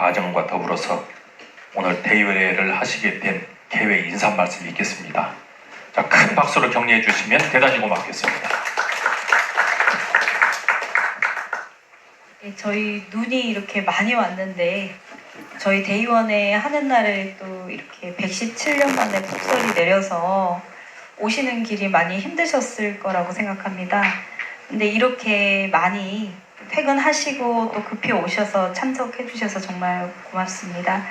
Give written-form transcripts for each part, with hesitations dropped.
과정과 더불어서 오늘 대의회를 하시게 된 개회 인사 말씀 있겠습니다. 자, 큰 박수로 격려해 주시면 대단히 고맙겠습니다. 네, 저희 눈이 이렇게 많이 왔는데 저희 대의원회 하는 날에 또 이렇게 117년 만에 폭설이 내려서 오시는 길이 많이 힘드셨을 거라고 생각합니다. 근데 이렇게 많이 퇴근하시고 또 급히 오셔서 참석해 주셔서 정말 고맙습니다.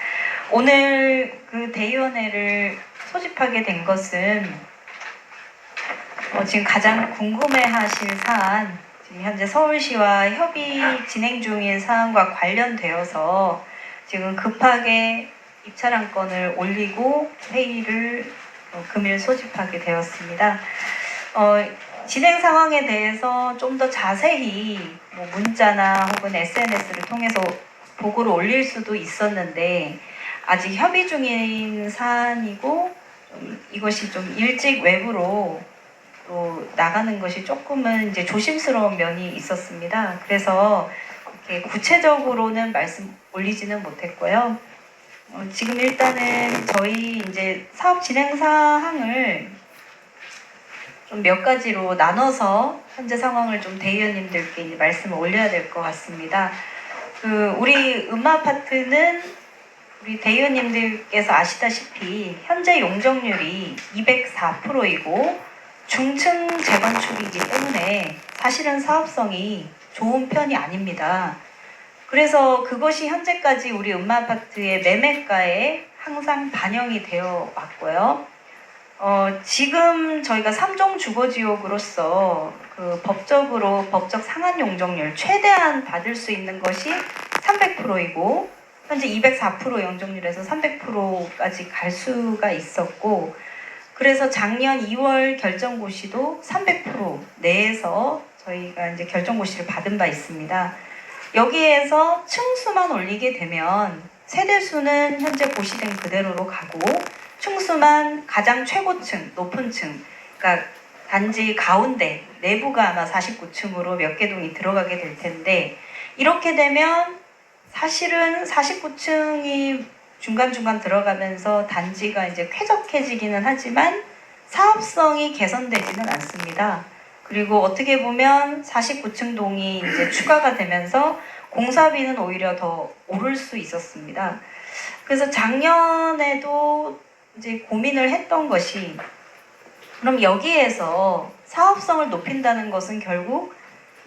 오늘 그 대의원회를 소집하게 된 것은 지금 가장 궁금해하실 사안, 지금 현재 서울시와 협의 진행 중인 사안과 관련되어서 지금 급하게 입찰안건을 올리고 회의를 금일 소집하게 되었습니다. 진행 상황에 대해서 좀 더 자세히 문자나 혹은 SNS를 통해서 보고를 올릴 수도 있었는데 아직 협의 중인 사안이고 이것이 좀 일찍 외부로 또 나가는 것이 조금은 이제 조심스러운 면이 있었습니다. 그래서 이렇게 구체적으로는 말씀 올리지는 못했고요. 지금 일단은 저희 이제 사업 진행 사항을 좀 몇 가지로 나눠서 현재 상황을 좀 대의원님들께 이제 말씀을 올려야 될 것 같습니다. 우리 음마아파트는 우리 대의원님들께서 아시다시피 현재 용적률이 204%이고 중층 재건축이기 때문에 사실은 사업성이 좋은 편이 아닙니다. 그래서 그것이 현재까지 우리 음마아파트의 매매가에 항상 반영이 되어 왔고요. 지금 저희가 3종 주거지역으로서 법적 상한 용적률 최대한 받을 수 있는 것이 300%이고 현재 204% 용적률에서 300%까지 갈 수가 있었고 그래서 작년 2월 결정고시도 300% 내에서 저희가 이제 결정고시를 받은 바 있습니다. 여기에서 층수만 올리게 되면 세대수는 현재 고시된 그대로로 가고 층수만 가장 최고층, 높은 층, 그러니까 단지 가운데 내부가 아마 49층으로 몇 개 동이 들어가게 될 텐데 이렇게 되면 사실은 49층이 중간중간 들어가면서 단지가 이제 쾌적해지기는 하지만 사업성이 개선되지는 않습니다. 그리고 어떻게 보면 49층 동이 이제 추가가 되면서 공사비는 오히려 더 오를 수 있었습니다. 그래서 작년에도 이제 고민을 했던 것이 그럼 여기에서 사업성을 높인다는 것은 결국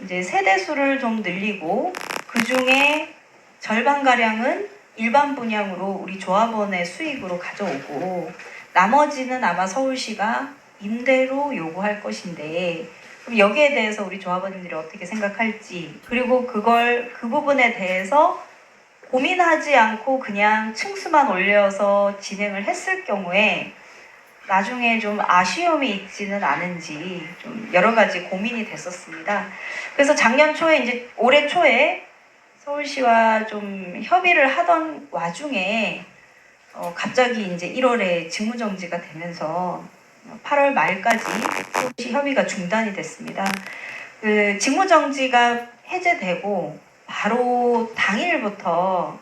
이제 세대수를 좀 늘리고 그 중에 절반가량은 일반 분양으로 우리 조합원의 수익으로 가져오고 나머지는 아마 서울시가 임대로 요구할 것인데 그럼 여기에 대해서 우리 조합원들이 어떻게 생각할지 그리고 그 부분에 대해서 고민하지 않고 그냥 층수만 올려서 진행을 했을 경우에 나중에 좀 아쉬움이 있지는 않은지 좀 여러 가지 고민이 됐었습니다. 그래서 작년 초에 이제 올해 초에 서울시와 좀 협의를 하던 와중에 갑자기 이제 1월에 직무정지가 되면서 8월 말까지 서울시 협의가 중단이 됐습니다. 그 직무정지가 해제되고 바로 당일부터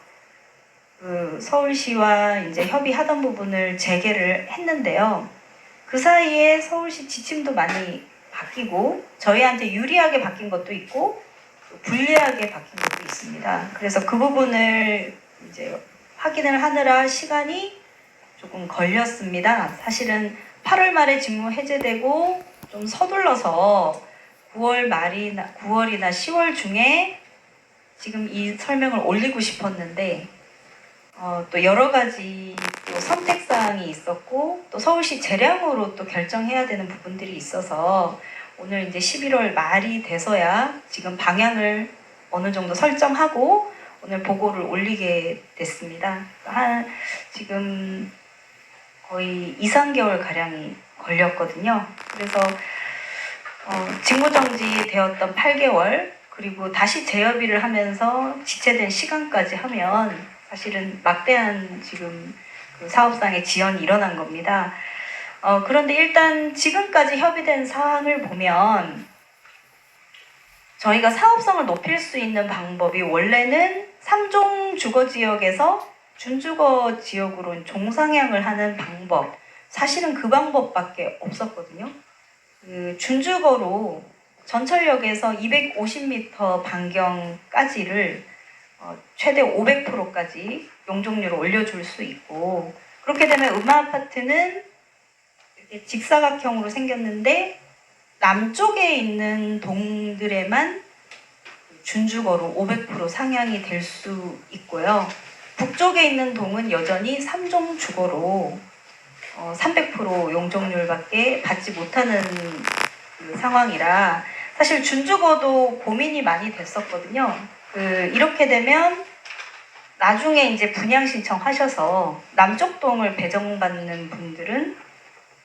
서울시와 이제 협의하던 부분을 재개를 했는데요. 그 사이에 서울시 지침도 많이 바뀌고 저희한테 유리하게 바뀐 것도 있고 불리하게 바뀐 것도 있습니다. 그래서 그 부분을 이제 확인을 하느라 시간이 조금 걸렸습니다. 사실은 8월 말에 직무 해제되고 좀 서둘러서 9월이나 10월 중에 지금 이 설명을 올리고 싶었는데 또 여러 가지 또 선택사항이 있었고 또 서울시 재량으로 또 결정해야 되는 부분들이 있어서 오늘 이제 11월 말이 돼서야 지금 방향을 어느 정도 설정하고 오늘 보고를 올리게 됐습니다. 지금 거의 2, 3개월 가량이 걸렸거든요. 그래서 직무정지 되었던 8개월 그리고 다시 재협의를 하면서 지체된 시간까지 하면 사실은 막대한 지금 그 사업상의 지연이 일어난 겁니다. 그런데 일단 지금까지 협의된 사항을 보면 저희가 사업성을 높일 수 있는 방법이 원래는 삼종 주거 지역에서 준주거 지역으로 종상향을 하는 방법, 사실은 그 방법밖에 없었거든요. 그 준주거로 전철역에서 250m 반경까지를 최대 500%까지 용적률을 올려줄 수 있고, 그렇게 되면 음마아파트는 이렇게 직사각형으로 생겼는데 남쪽에 있는 동들에만 준주거로 500% 상향이 될 수 있고요. 북쪽에 있는 동은 여전히 3종 주거로 300% 용적률밖에 받지 못하는 그 상황이라 사실 준주거도 고민이 많이 됐었거든요. 이렇게 되면 나중에 이제 분양 신청하셔서 남쪽 동을 배정받는 분들은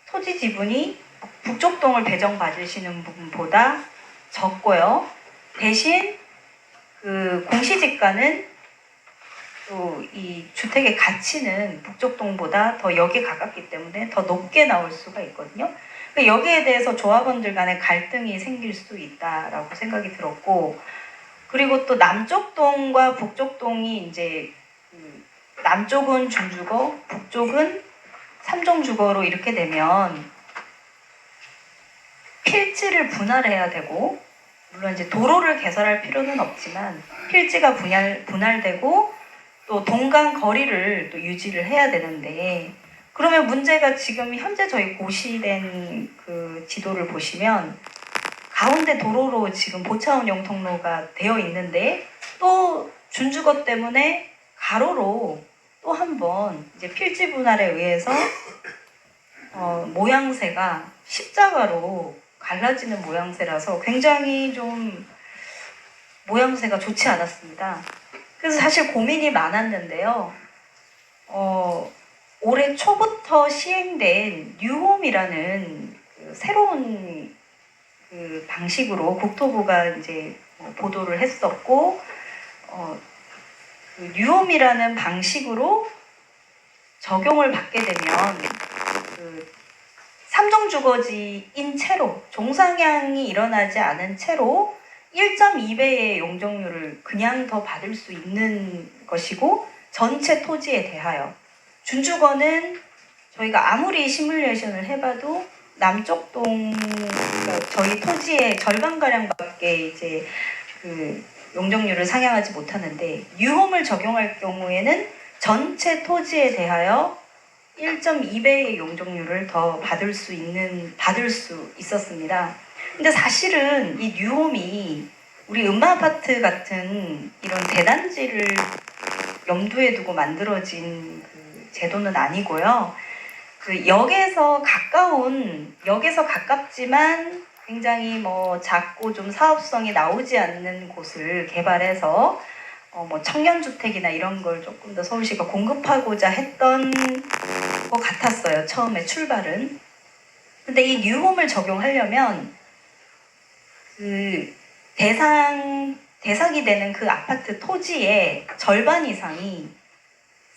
토지 지분이 북쪽 동을 배정받으시는 분보다 적고요. 대신 그 공시지가는 또 이 주택의 가치는 북쪽 동보다 더 역에 가깝기 때문에 더 높게 나올 수가 있거든요. 여기에 대해서 조합원들 간의 갈등이 생길 수 있다라고 생각이 들었고, 그리고 또 남쪽 동과 북쪽 동이 이제 남쪽은 준주거, 북쪽은 삼종주거로 이렇게 되면 필지를 분할해야 되고, 물론 이제 도로를 개설할 필요는 없지만 필지가 분할되고 또 동간 거리를 또 유지를 해야 되는데, 그러면 문제가 지금 현재 저희 고시된 그 지도를 보시면 가운데 도로로 지금 보차원형 통로가 되어 있는데 또 준주거 때문에 가로로 또 한 번 이제 필지 분할에 의해서 모양새가 십자가로 갈라지는 모양새라서 굉장히 좀 모양새가 좋지 않았습니다. 그래서 사실 고민이 많았는데요. 올해 초부터 시행된 뉴홈이라는 그 새로운 그 방식으로 국토부가 이제 보도를 했었고, 그 뉴홈이라는 방식으로 적용을 받게 되면 그 삼종주거지인 채로 종상향이 일어나지 않은 채로 1.2배의 용적률을 그냥 더 받을 수 있는 것이고, 전체 토지에 대하여 준주거는 저희가 아무리 시뮬레이션을 해봐도 남쪽 동, 그러니까 저희 토지의 절반가량밖에 이제 그 용적률을 상향하지 못하는데, 뉴홈을 적용할 경우에는 전체 토지에 대하여 1.2배의 용적률을 더 받을 수 있었습니다. 근데 사실은 이 뉴홈이 우리 음마아파트 같은 이런 대단지를 염두에 두고 만들어진 그 제도는 아니고요. 그 역에서 가깝지만 굉장히 작고 좀 사업성이 나오지 않는 곳을 개발해서 청년주택이나 이런 걸 조금 더 서울시가 공급하고자 했던 것 같았어요. 처음에 출발은. 근데 이 뉴홈을 적용하려면 그 대상이 되는 그 아파트 토지의 절반 이상이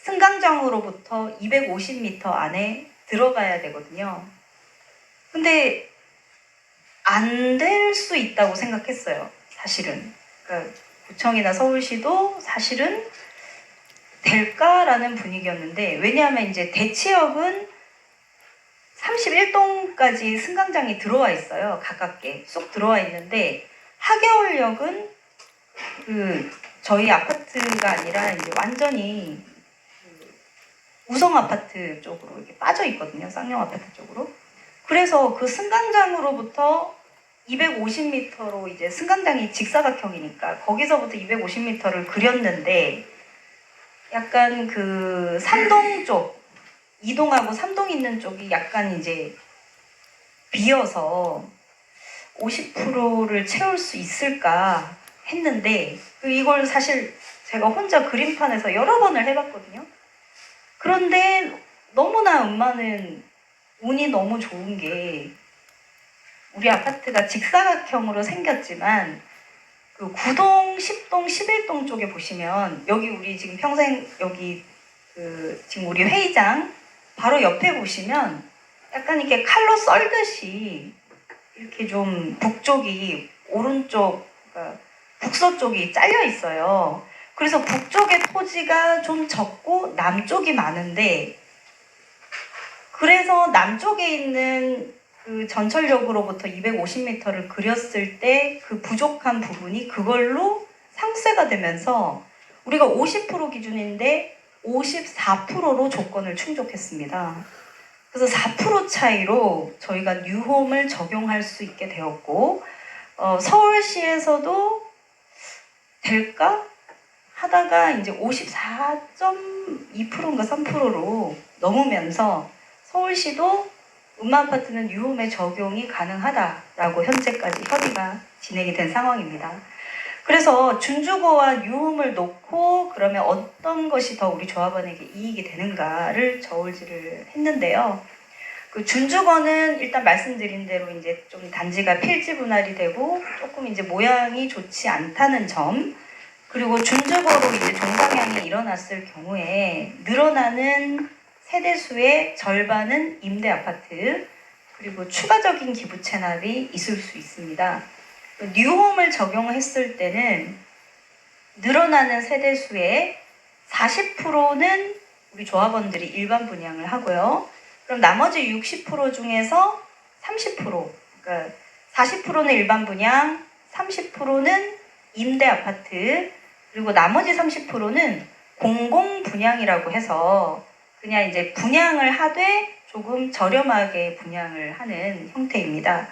승강장으로부터 250m 안에 들어가야 되거든요. 근데 안 될 수 있다고 생각했어요. 사실은. 그러니까 구청이나 서울시도 사실은 될까라는 분위기였는데, 왜냐하면 이제 대치역은 31동까지 승강장이 들어와 있어요. 가깝게 쏙 들어와 있는데, 하계울역은 저희 아파트가 아니라 이제 완전히 우성 아파트 쪽으로 이렇게 빠져 있거든요. 쌍용 아파트 쪽으로. 그래서 그 승강장으로부터 250m로 이제 승강장이 직사각형이니까 거기서부터 250m를 그렸는데, 약간 그 3동 쪽, 2동하고 3동 있는 쪽이 약간 이제 비어서 50%를 채울 수 있을까 했는데, 이걸 사실 제가 혼자 그림판에서 여러 번을 해봤거든요. 그런데 너무나 음마는 운이 너무 좋은 게, 우리 아파트가 직사각형으로 생겼지만 그 9동, 10동, 11동 쪽에 보시면, 여기 우리 지금 여기 지금 우리 회의장 바로 옆에 보시면 약간 이렇게 칼로 썰듯이 이렇게 좀 북쪽이 오른쪽, 그러니까 북서쪽이 잘려 있어요. 그래서 북쪽의 토지가 좀 적고 남쪽이 많은데, 그래서 남쪽에 있는 그 전철역으로부터 250m를 그렸을 때 그 부족한 부분이 그걸로 상쇄가 되면서 우리가 50% 기준인데 54%로 조건을 충족했습니다. 그래서 4% 차이로 저희가 뉴홈을 적용할 수 있게 되었고, 서울시에서도 될까 하다가 이제 54.2%인가 3%로 넘으면서 서울시도 음마아파트는 뉴홈의 적용이 가능하다라고 현재까지 협의가 진행이 된 상황입니다. 그래서 준주거와 뉴홈을 놓고 그러면 어떤 것이 더 우리 조합원에게 이익이 되는가를 저울질을 했는데요. 그 준주거는 일단 말씀드린 대로 이제 좀 단지가 필지 분할이 되고 조금 이제 모양이 좋지 않다는 점, 그리고 준주거로 이제 종방향이 일어났을 경우에 늘어나는 세대수의 절반은 임대 아파트, 그리고 추가적인 기부 체납이 있을 수 있습니다. 뉴홈을 적용했을 때는 늘어나는 세대수의 40%는 우리 조합원들이 일반 분양을 하고요. 그럼 나머지 60% 중에서 30%, 그러니까 40%는 일반 분양, 30%는 임대 아파트, 그리고 나머지 30%는 공공 분양이라고 해서 그냥 이제 분양을 하되 조금 저렴하게 분양을 하는 형태입니다.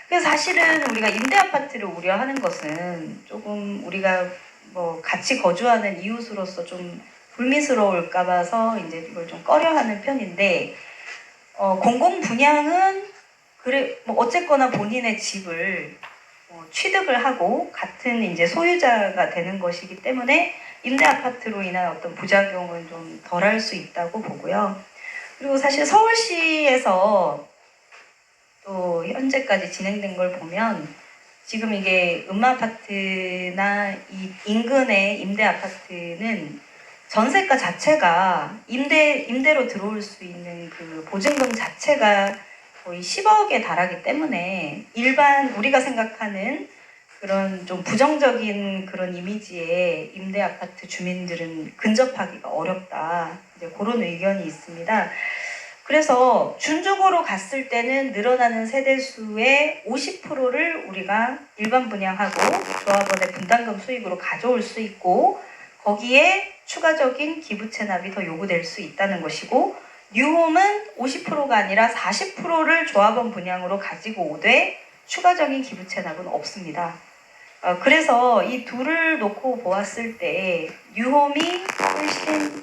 그래서 사실은 우리가 임대 아파트를 우려하는 것은 조금 우리가 뭐 같이 거주하는 이웃으로서 좀 불미스러울까 봐서 이제 이걸 좀 꺼려하는 편인데, 공공 분양은 그래 뭐 어쨌거나 본인의 집을 취득을 하고 같은 이제 소유자가 되는 것이기 때문에 임대 아파트로 인한 어떤 부작용은 좀 덜할 수 있다고 보고요. 그리고 사실 서울시에서 또 현재까지 진행된 걸 보면 지금 이게 음마아파트나 이 인근의 임대 아파트는 전세가 자체가 임대로 들어올 수 있는 그 보증금 자체가 거의 10억에 달하기 때문에 일반 우리가 생각하는 그런 좀 부정적인 그런 이미지의 임대 아파트 주민들은 근접하기가 어렵다. 이제 그런 의견이 있습니다. 그래서 준주거로 갔을 때는 늘어나는 세대수의 50%를 우리가 일반 분양하고 조합원의 분담금 수익으로 가져올 수 있고, 거기에 추가적인 기부 체납이 더 요구될 수 있다는 것이고, 뉴홈은 50%가 아니라 40%를 조합원 분양으로 가지고 오되 추가적인 기부 체납은 없습니다. 그래서 이 둘을 놓고 보았을 때 뉴홈이 훨씬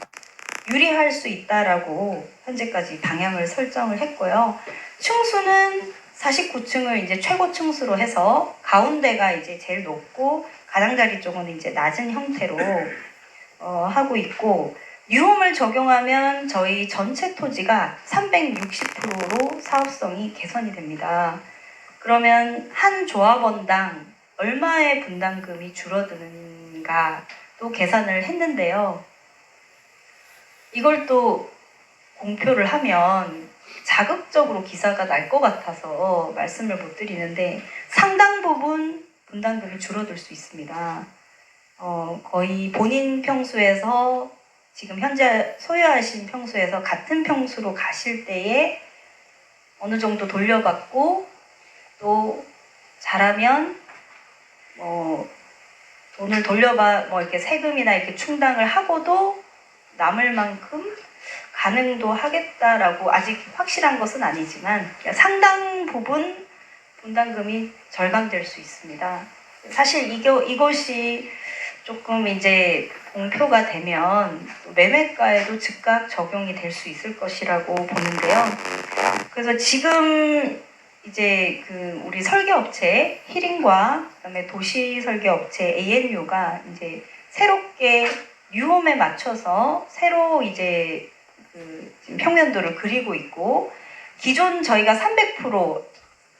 유리할 수 있다라고 현재까지 방향을 설정을 했고요. 층수는 49층을 이제 최고 층수로 해서 가운데가 이제 제일 높고 가장자리 쪽은 이제 낮은 형태로 하고 있고, 뉴홈을 적용하면 저희 전체 토지가 360%로 사업성이 개선이 됩니다. 그러면 한 조합원당 얼마의 분담금이 줄어드는가 또 계산을 했는데요. 이걸 또 공표를 하면 자극적으로 기사가 날 것 같아서 말씀을 못 드리는데 상당 부분 분담금이 줄어들 수 있습니다. 거의 본인 평수에서 지금 현재 소유하신 평수에서 같은 평수로 가실 때에 어느 정도 돌려받고 또 잘하면 돈을 이렇게 세금이나 이렇게 충당을 하고도 남을 만큼 가능도 하겠다라고 아직 확실한 것은 아니지만 상당 부분 분담금이 절감될 수 있습니다. 사실 이것이 조금 이제 공표가 되면 매매가에도 즉각 적용이 될 수 있을 것이라고 보는데요. 그래서 지금 이제 그 우리 설계업체 히링과 그다음에 도시 설계업체 ANU가 이제 새롭게 뉴홈에 맞춰서 새로 이제 지금 평면도를 그리고 있고, 기존 저희가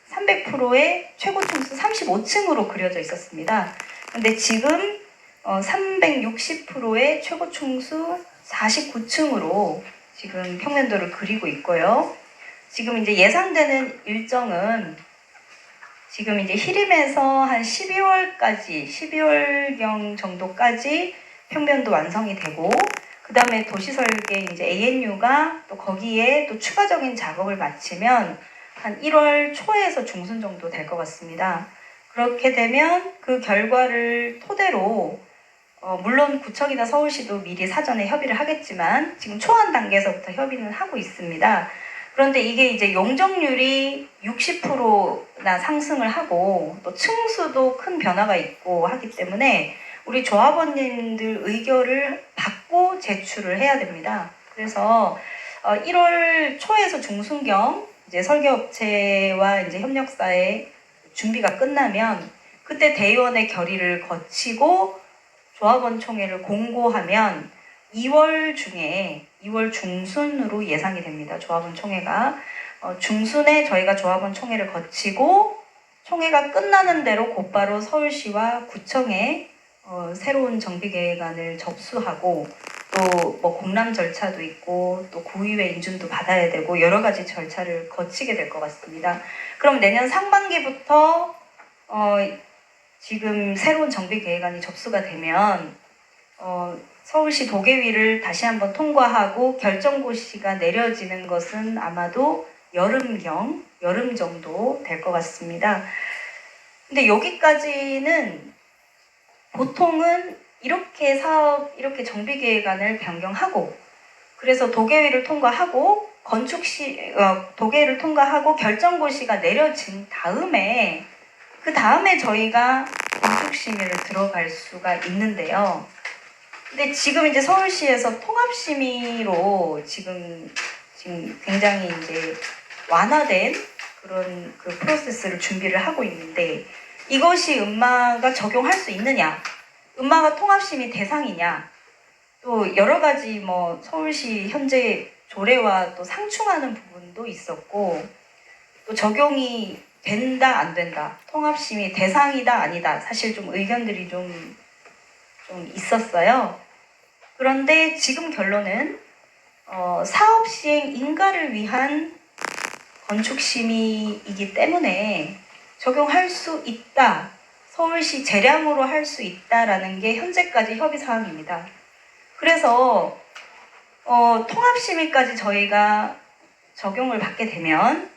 300%의 최고 층수 35층으로 그려져 있었습니다. 근데 지금 360%의 최고 층수 49층으로 지금 평면도를 그리고 있고요. 지금 이제 예상되는 일정은 지금 이제 히림에서 한 12월경 정도까지 평면도 완성이 되고 그 다음에 도시설계 이제 ANU가 또 거기에 또 추가적인 작업을 마치면 한 1월 초에서 중순 정도 될 것 같습니다. 그렇게 되면 그 결과를 토대로 물론 구청이나 서울시도 미리 사전에 협의를 하겠지만 지금 초안 단계에서부터 협의는 하고 있습니다. 그런데 이게 이제 용적률이 60%나 상승을 하고 또 층수도 큰 변화가 있고 하기 때문에 우리 조합원님들 의견을 받고 제출을 해야 됩니다. 그래서 1월 초에서 중순경 이제 설계업체와 이제 협력사의 준비가 끝나면 그때 대의원의 결의를 거치고 조합원 총회를 공고하면 2월 중순으로 예상이 됩니다. 조합원 총회가 중순에 저희가 조합원 총회를 거치고 총회가 끝나는 대로 곧바로 서울시와 구청에 새로운 정비계획안을 접수하고 또 뭐 공람 절차도 있고 또 구의회 인준도 받아야 되고 여러 가지 절차를 거치게 될 것 같습니다. 그럼 내년 상반기부터 지금 새로운 정비계획안이 접수가 되면 서울시 도계위를 다시 한번 통과하고 결정고시가 내려지는 것은 아마도 여름 정도 될 것 같습니다. 근데 여기까지는 보통은 이렇게 정비계획안을 변경하고 그래서 도계위를 통과하고 도계위를 통과하고 결정고시가 내려진 다음에 그 다음에 저희가 건축심의를 들어갈 수가 있는데요. 근데 지금 이제 서울시에서 통합심의로 지금 굉장히 이제 완화된 그런 그 프로세스를 준비를 하고 있는데 이것이 음마가 적용할 수 있느냐? 음마가 통합심의 대상이냐? 또 여러 가지 뭐 서울시 현재 조례와 또 상충하는 부분도 있었고 또 적용이 된다 안 된다 통합심의 대상이다 아니다 사실 좀 의견들이 좀 있었어요. 그런데 지금 결론은 사업 시행 인가를 위한 건축심의이기 때문에 적용할 수 있다. 서울시 재량으로 할 수 있다라는 게 현재까지 협의 사항입니다. 그래서 통합심의까지 저희가 적용을 받게 되면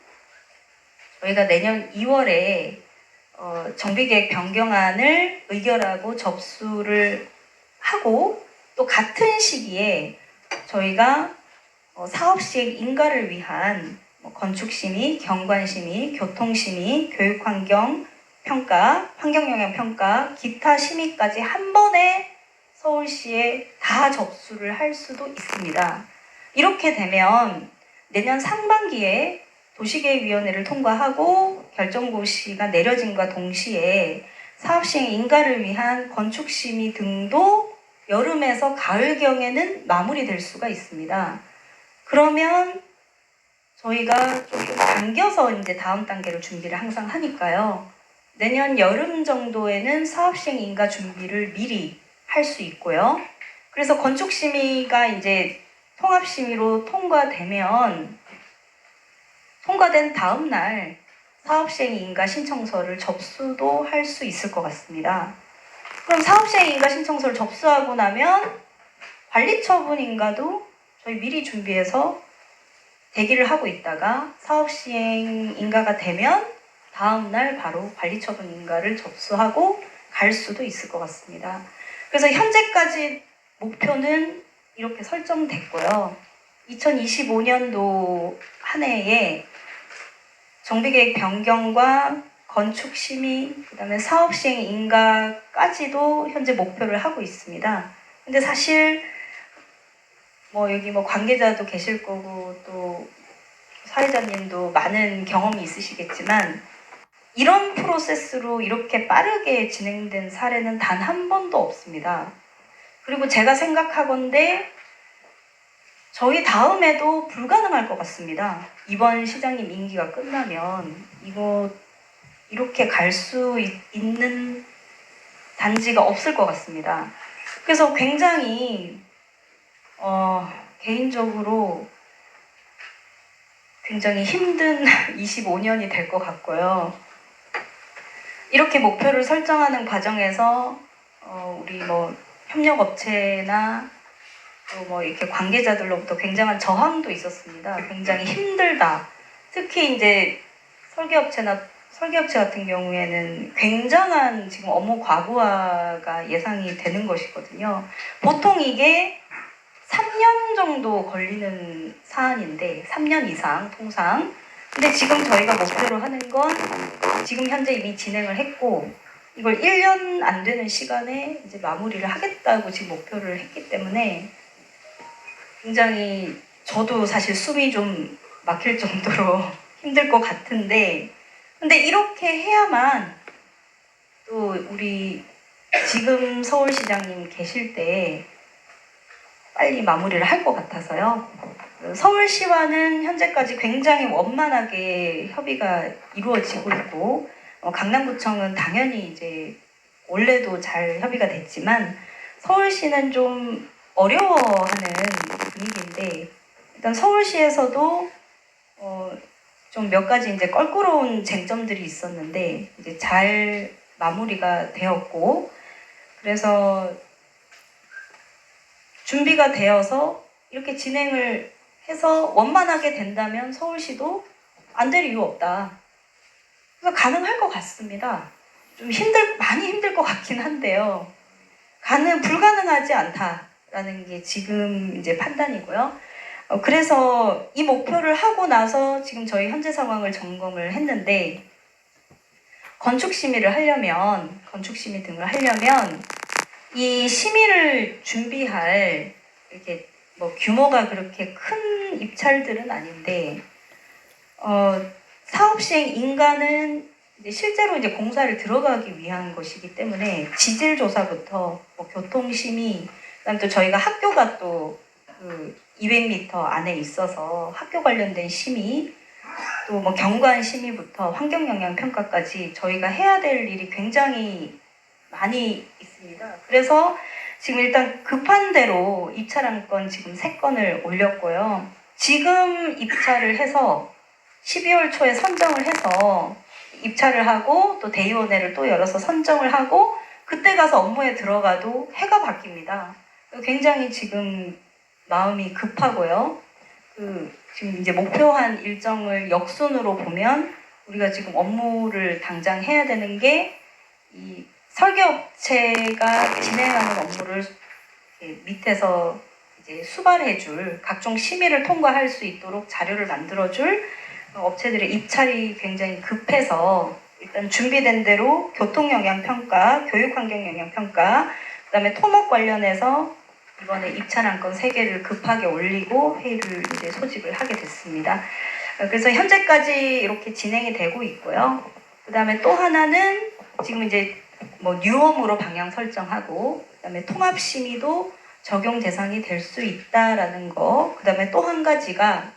저희가 내년 2월에 정비계획 변경안을 의결하고 접수를 하고 또 같은 시기에 저희가 사업시행 인가를 위한 건축심의, 경관심의, 교통심의, 교육환경 평가, 환경영향평가, 기타 심의까지 한 번에 서울시에 다 접수를 할 수도 있습니다. 이렇게 되면 내년 상반기에 도시계획위원회를 통과하고 결정고시가 내려짐과 동시에 사업시행 인가를 위한 건축심의 등도 여름에서 가을경에는 마무리될 수가 있습니다. 그러면 저희가 조금 당겨서 이제 다음 단계로 준비를 항상 하니까요. 내년 여름 정도에는 사업시행 인가 준비를 미리 할 수 있고요. 그래서 건축심의가 이제 통합심의로 통과되면 통과된 다음 날 사업시행 인가 신청서를 접수도 할 수 있을 것 같습니다. 그럼 사업시행 인가 신청서를 접수하고 나면 관리처분 인가도 저희 미리 준비해서 대기를 하고 있다가 사업시행 인가가 되면 다음 날 바로 관리처분 인가를 접수하고 갈 수도 있을 것 같습니다. 그래서 현재까지 목표는 이렇게 설정됐고요. 2025년도 한 해에 정비계획 변경과 건축심의, 그 다음에 사업시행 인가까지도 현재 목표를 하고 있습니다. 근데 사실 여기 관계자도 계실 거고 또 사회자님도 많은 경험이 있으시겠지만 이런 프로세스로 이렇게 빠르게 진행된 사례는 단 한 번도 없습니다. 그리고 제가 생각하건대 저희 다음에도 불가능할 것 같습니다. 이번 시장님 임기가 끝나면 이거 이렇게 갈 수 있는 단지가 없을 것 같습니다. 그래서 굉장히 개인적으로 굉장히 힘든 25년이 될 것 같고요. 이렇게 목표를 설정하는 과정에서 우리 협력업체나 또 뭐 이렇게 관계자들로부터 굉장한 저항도 있었습니다. 굉장히 힘들다. 특히 이제 설계업체 같은 경우에는 굉장한 지금 업무 과부하가 예상이 되는 것이거든요. 보통 이게 3년 정도 걸리는 사안인데 3년 이상 통상. 근데 지금 저희가 목표로 하는 건 지금 현재 이미 진행을 했고 이걸 1년 안 되는 시간에 이제 마무리를 하겠다고 지금 목표를 했기 때문에 굉장히 저도 사실 숨이 좀 막힐 정도로 힘들 것 같은데 근데 이렇게 해야만 또 우리 지금 서울시장님 계실 때 빨리 마무리를 할 것 같아서요. 서울시와는 현재까지 굉장히 원만하게 협의가 이루어지고 있고 강남구청은 당연히 이제 원래도 잘 협의가 됐지만 서울시는 좀 어려워하는 분위기인데 일단 서울시에서도 좀 몇 가지 이제 껄끄러운 쟁점들이 있었는데 이제 잘 마무리가 되었고 그래서 준비가 되어서 이렇게 진행을 해서 원만하게 된다면 서울시도 안 될 이유 없다. 그래서 가능할 것 같습니다. 좀 많이 힘들 것 같긴 한데요. 불가능하지 않다라는 게 지금 이제 판단이고요. 그래서 이 목표를 하고 나서 지금 저희 현재 상황을 점검을 했는데 건축 심의 등을 하려면 이 심의를 준비할 이렇게 뭐 규모가 그렇게 큰 입찰들은 아닌데 사업 시행 인가는 이제 실제로 이제 공사를 들어가기 위한 것이기 때문에 지질 조사부터 뭐 교통 심의, 그다음 또 저희가 학교가 또 그 200m 안에 있어서 학교 관련된 심의, 또 뭐 경관 심의부터 환경 영향 평가까지 저희가 해야 될 일이 굉장히 많이 있습니다. 그래서 지금 일단 급한 대로 입찰 안건 지금 3건을 올렸고요. 지금 입찰을 해서 12월 초에 선정을 해서 입찰을 하고 또 대의원회를 또 열어서 선정을 하고 그때 가서 업무에 들어가도 해가 바뀝니다. 굉장히 지금 마음이 급하고요. 지금 이제 목표한 일정을 역순으로 보면 우리가 지금 업무를 당장 해야 되는 게 이 설계업체가 진행하는 업무를 밑에서 이제 수발해줄 각종 심의를 통과할 수 있도록 자료를 만들어줄 업체들의 입찰이 굉장히 급해서 일단 준비된 대로 교통영향평가, 교육환경영향평가, 그 다음에 토목 관련해서 이번에 입찰 안건 3개를 급하게 올리고 회의를 이제 소집을 하게 됐습니다. 그래서 현재까지 이렇게 진행이 되고 있고요. 그 다음에 또 하나는 지금 이제 뭐 뉴홈으로 방향 설정하고 그 다음에 통합심의도 적용 대상이 될 수 있다라는 거. 그 다음에 또 한 가지가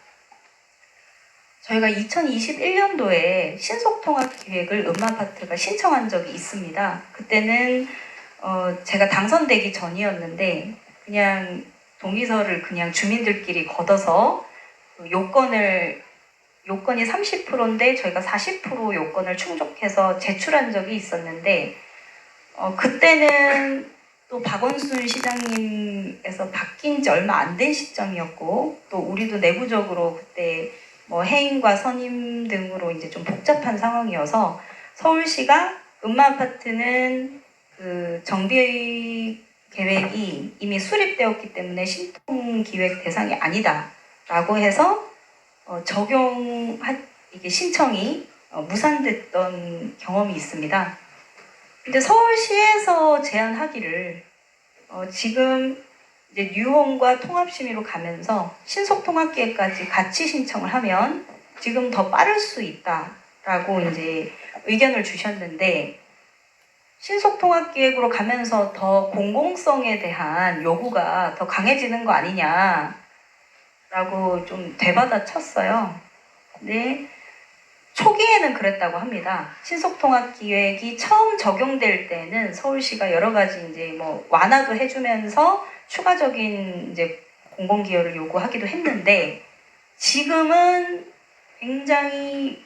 저희가 2021년도에 신속통합기획을 음마아파트가 신청한 적이 있습니다. 그때는 제가 당선되기 전이었는데 그냥 동의서를 그냥 주민들끼리 걷어서 요건이 30%인데 저희가 40% 요건을 충족해서 제출한 적이 있었는데 그때는 또 박원순 시장님에서 바뀐 지 얼마 안 된 시점이었고 또 우리도 내부적으로 그때 뭐 해임과 선임 등으로 이제 좀 복잡한 상황이어서 서울시가 음마아파트는 그 정비 계획이 이미 수립되었기 때문에 신통기획 대상이 아니다라고 해서 이게 신청이 무산됐던 경험이 있습니다. 근데 서울시에서 제안하기를 지금 이제 뉴홈과 통합심의로 가면서 신속통합기획까지 같이 신청을 하면 지금 더 빠를 수 있다라고 이제 의견을 주셨는데 신속통합기획으로 가면서 더 공공성에 대한 요구가 더 강해지는 거 아니냐라고 좀 되받아 쳤어요. 근데 초기에는 그랬다고 합니다. 신속통합기획이 처음 적용될 때는 서울시가 여러 가지 이제 뭐 완화도 해주면서 추가적인 이제 공공기여를 요구하기도 했는데 지금은 굉장히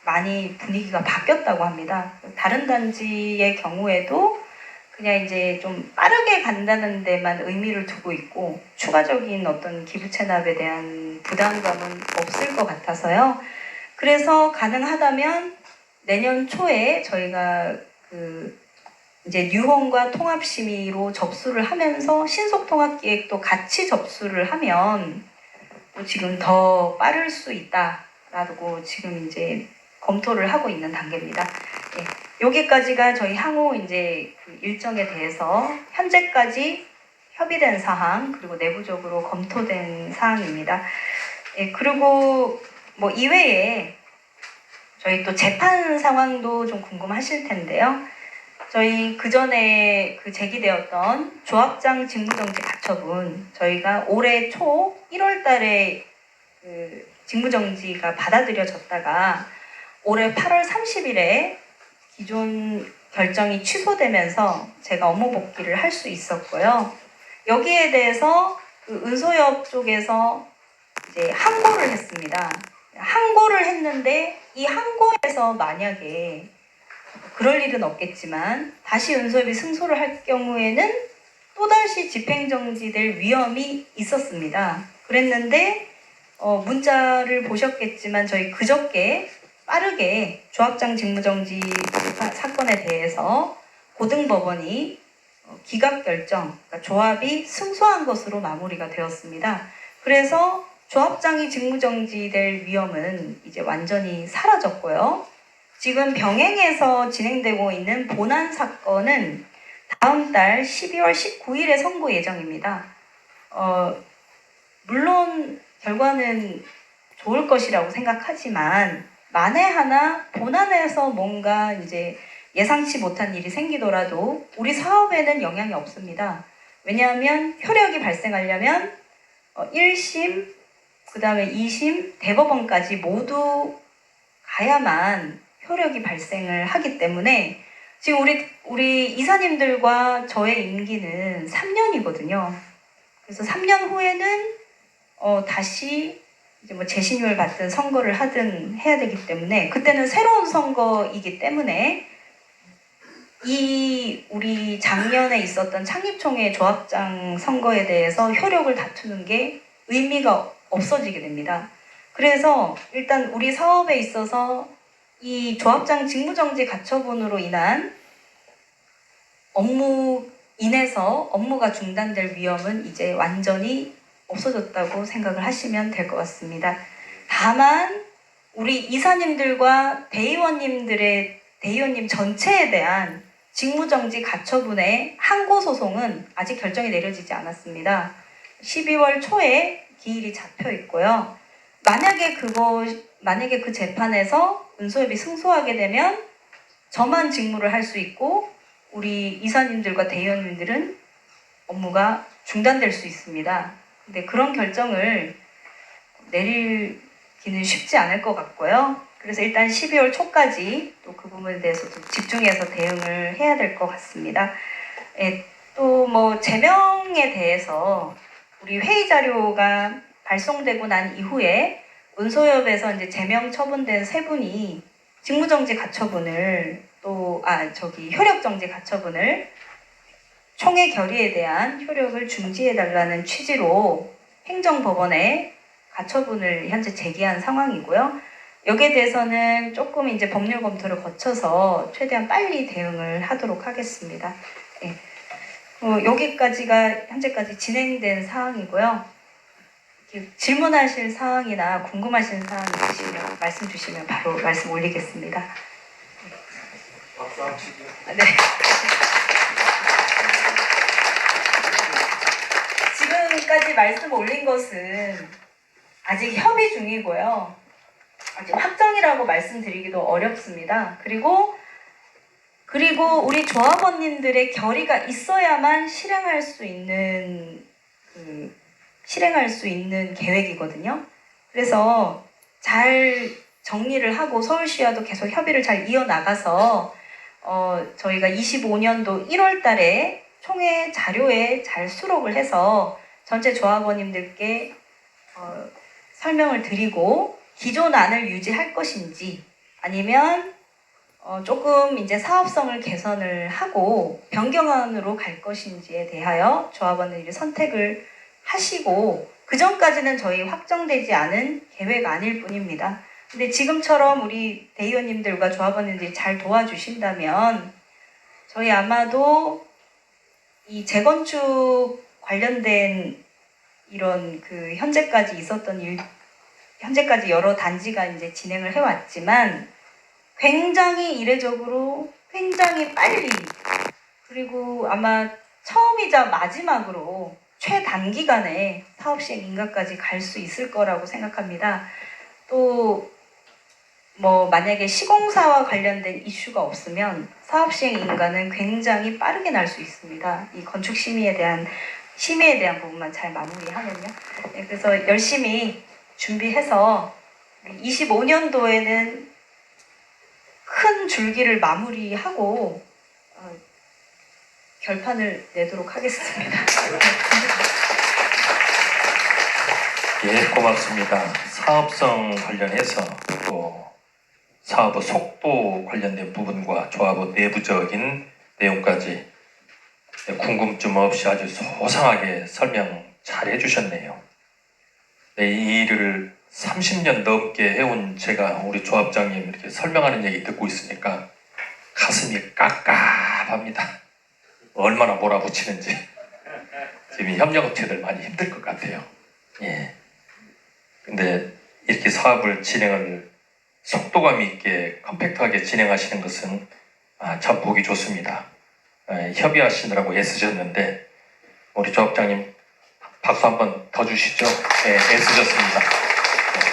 많이 분위기가 바뀌었다고 합니다. 다른 단지의 경우에도 그냥 이제 좀 빠르게 간다는 데만 의미를 두고 있고 추가적인 어떤 기부 체납에 대한 부담감은 없을 것 같아서요. 그래서 가능하다면 내년 초에 저희가 그 이제 유홍과 통합심의로 접수를 하면서 신속통합기획도 같이 접수를 하면 또 지금 더 빠를 수 있다라고 지금 이제 검토를 하고 있는 단계입니다. 예, 여기까지가 저희 향후 이제 그 일정에 대해서 현재까지 협의된 사항 그리고 내부적으로 검토된 사항입니다. 예, 그리고 뭐 이외에 저희 또 재판 상황도 좀 궁금하실 텐데요. 저희 그 전에 그 제기되었던 조합장 직무정지 가처분 저희가 올해 초 1월 달에 그 직무정지가 받아들여졌다가 올해 8월 30일에 기존 결정이 취소되면서 제가 업무 복귀를 할 수 있었고요. 여기에 대해서 그 은소협 쪽에서 이제 항고를 했습니다. 항고를 했는데 이 항고에서 만약에 그럴 일은 없겠지만 다시 은소협이 승소를 할 경우에는 또다시 집행정지될 위험이 있었습니다. 그랬는데 문자를 보셨겠지만 저희 그저께 빠르게 조합장 직무정지 사건에 대해서 고등법원이 기각결정, 그러니까 조합이 승소한 것으로 마무리가 되었습니다. 그래서 조합장이 직무정지될 위험은 이제 완전히 사라졌고요. 지금 병행해서 진행되고 있는 본안 사건은 다음 달 12월 19일에 선고 예정입니다. 물론 결과는 좋을 것이라고 생각하지만 만에 하나 본안에서 뭔가 이제 예상치 못한 일이 생기더라도 우리 사업에는 영향이 없습니다. 왜냐하면 효력이 발생하려면 1심, 그 다음에 2심, 대법원까지 모두 가야만 효력이 발생을 하기 때문에 지금 우리 이사님들과 저의 임기는 3년이거든요. 그래서 3년 후에는 다시 이제 뭐 재신임을 받든 선거를 하든 해야 되기 때문에 그때는 새로운 선거이기 때문에 이 우리 작년에 있었던 창립총회 조합장 선거에 대해서 효력을 다투는 게 의미가 없어지게 됩니다. 그래서 일단 우리 사업에 있어서 이 조합장 직무정지 가처분으로 인한 업무가 중단될 위험은 이제 완전히 없어졌다고 생각을 하시면 될 것 같습니다. 다만 우리 이사님들과 대의원님 전체에 대한 직무정지 가처분의 항고 소송은 아직 결정이 내려지지 않았습니다. 12월 초에 기일이 잡혀 있고요. 만약에 그 재판에서 은소협이 승소하게 되면 저만 직무를 할 수 있고 우리 이사님들과 대의원님들은 업무가 중단될 수 있습니다. 근데 그런 결정을 내리기는 쉽지 않을 것 같고요. 그래서 일단 12월 초까지 또 그 부분에 대해서 좀 집중해서 대응을 해야 될 것 같습니다. 또 뭐 제명에 대해서 우리 회의 자료가 발송되고 난 이후에 은소협에서 이제 제명 처분된 3분이 직무정지 가처분을 효력정지 가처분을 총회 결의에 대한 효력을 중지해달라는 취지로 행정법원에 가처분을 현재 제기한 상황이고요. 여기에 대해서는 조금 이제 법률 검토를 거쳐서 최대한 빨리 대응을 하도록 하겠습니다. 네. 여기까지가 현재까지 진행된 사항이고요. 질문하실 사항이나 궁금하신 사항 있으시면 말씀 주시면 바로 말씀 올리겠습니다. 박수 한번 치죠. 네. 지금까지 말씀 올린 것은 아직 협의 중이고요. 아직 확정이라고 말씀드리기도 어렵습니다. 그리고 우리 조합원님들의 결의가 있어야만 실행할 수 있는 계획이거든요. 그래서 잘 정리를 하고 서울시와도 계속 협의를 잘 이어나가서 저희가 25년도 1월 달에 총회 자료에 잘 수록을 해서 전체 조합원님들께 설명을 드리고 기존 안을 유지할 것인지 아니면 조금 이제 사업성을 개선을 하고 변경안으로 갈 것인지에 대하여 조합원들이 선택을 하시고 그 전까지는 저희 확정되지 않은 계획안일 뿐입니다. 근데 지금처럼 우리 대의원님들과 조합원님들이 잘 도와주신다면 저희 아마도 이 재건축 관련된 이런 그 현재까지 있었던 현재까지 여러 단지가 이제 진행을 해왔지만 굉장히 이례적으로 굉장히 빨리 그리고 아마 처음이자 마지막으로 최단기간에 사업 시행 인가까지 갈 수 있을 거라고 생각합니다. 또 뭐 만약에 시공사와 관련된 이슈가 없으면 사업 시행 인가는 굉장히 빠르게 날 수 있습니다. 이 건축 심의에 대한 부분만 잘 마무리하면요. 네, 그래서 열심히 준비해서 25년도에는 큰 줄기를 마무리하고 결판을 내도록 하겠습니다. 예, 고맙습니다. 사업성 관련해서 또 사업의 속도 관련된 부분과 조합의 내부적인 내용까지 궁금증 없이 아주 소상하게 설명 잘 해주셨네요. 네, 이 일을 30년 넘게 해온 제가 우리 조합장님 이렇게 설명하는 얘기 듣고 있으니까 가슴이 깝깝합니다. 얼마나 몰아붙이는지. 지금 협력업체들 많이 힘들 것 같아요. 예. 근데 이렇게 사업을 진행을 속도감 있게 컴팩트하게 진행하시는 것은 참 보기 좋습니다. 협의하시느라고 애쓰셨는데 우리 조합장님 박수 한번 더 주시죠. 애쓰셨습니다.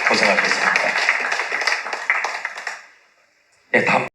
고생하셨습니다. 다음